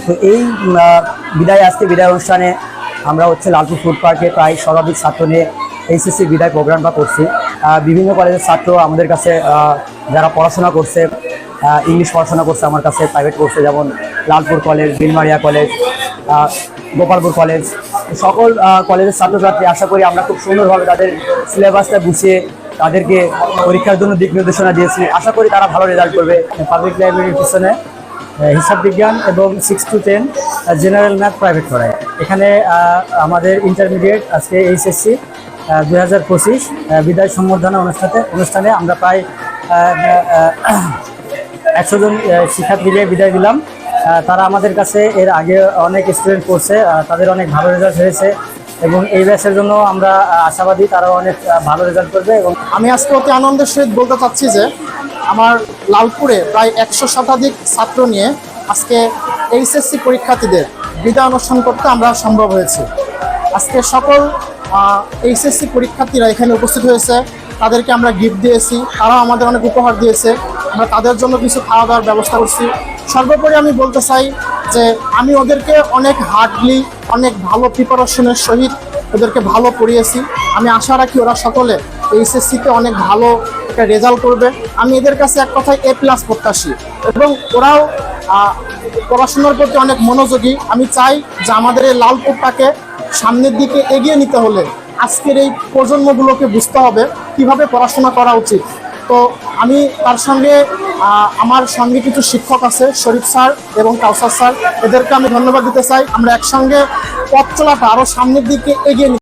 তো এই আজকে বিদায় অনুষ্ঠানে আমরা লালপুর ফুড পার্কে প্রায় শতাধিক ছাত্র নিয়ে এইচএসসি বিদায় প্রোগ্রামটা করছি। বিভিন্ন কলেজের ছাত্র আমাদের কাছে যারা পড়াশোনা করছে, ইংলিশ পড়াশোনা করছে আমার কাছে প্রাইভেট কোর্সে, যেমন Lalpur college, Bilmaria college, Gopalpur college, সকল কলেজের ছাত্রছাত্রী। আশা করি আমরা খুব সুন্দরভাবে তাদের সিলেবাসটা গুছিয়ে তাদেরকে পরীক্ষার জন্য দিক নির্দেশনা দিয়েছি। আশা করি তারা ভালো রেজাল্ট করবে। পাবলিক লাইব্রেরির পিছনে হিসাব বিজ্ঞান এবং 6 to 10 জেনারেল ম্যাথ প্রাইভেট পড়ায়। এখানে আমাদের ইন্টারমিডিয়েট আজকে এইচএসসি 2025 বিদায় সম্বর্ধনা অনুষ্ঠানে আমরা প্রায় 100 জন শিক্ষার্থীকে বিদায় দিলাম। তারা আমাদের কাছে এর আগে অনেক স্টুডেন্ট পড়ছে, তাদের অনেক ভালো রেজাল্ট হয়েছে এবং এই ব্যাচের জন্য আমরা আশাবাদী তারাও অনেক ভালো রেজাল্ট করবে। এবং আমি আজকে অতি আনন্দের সহিত বলতে চাচ্ছি যে আমার লালপুরে প্রায় 100 শতাধিক ছাত্র নিয়ে আজকে এইচএসসি পরীক্ষার্থীদের বিদায় অনুষ্ঠান করতে আমরা সম্ভব হয়েছে। আজকে সকল এইচএসসি পরীক্ষার্থীরা এখানে উপস্থিত হয়েছে, তাদেরকে আমরা গিফট দিয়েছি, তারাও আমাদের অনেক উপহার দিয়েছে। আমরা তাদের জন্য কিছু খাওয়া দাওয়ার ব্যবস্থা করছি। সর্বোপরি আমি বলতে চাই যে আমি ওদেরকে অনেক হার্ডলি, অনেক ভালো প্রিপারেশনের সহিত ওদেরকে ভালো পড়িয়েছি। আমি আশা রাখি ওরা সকলে এইচএসসিতে অনেক ভালো একটা রেজাল্ট করবে। আমি এদের কাছে এক কথায় A+ প্রত্যাশী এবং ওরাও পড়াশোনার প্রতি অনেক মনোযোগী। আমি চাই যে আমাদের এই লালপুরটাকে সামনের দিকে এগিয়ে নিতে হলে আজকের এই প্রজন্মগুলোকে বুঝতে হবে কিভাবে পড়াশোনা করা উচিত। তো আমি তার সঙ্গে আমার সঙ্গে কিছু শিক্ষক আছে, শরীফ স্যার এবং কাউসার স্যার, এদেরকে আমি ধন্যবাদ দিতে চাই। আমরা একসঙ্গে পথ চলাটা আরও সামনের দিকে এগিয়ে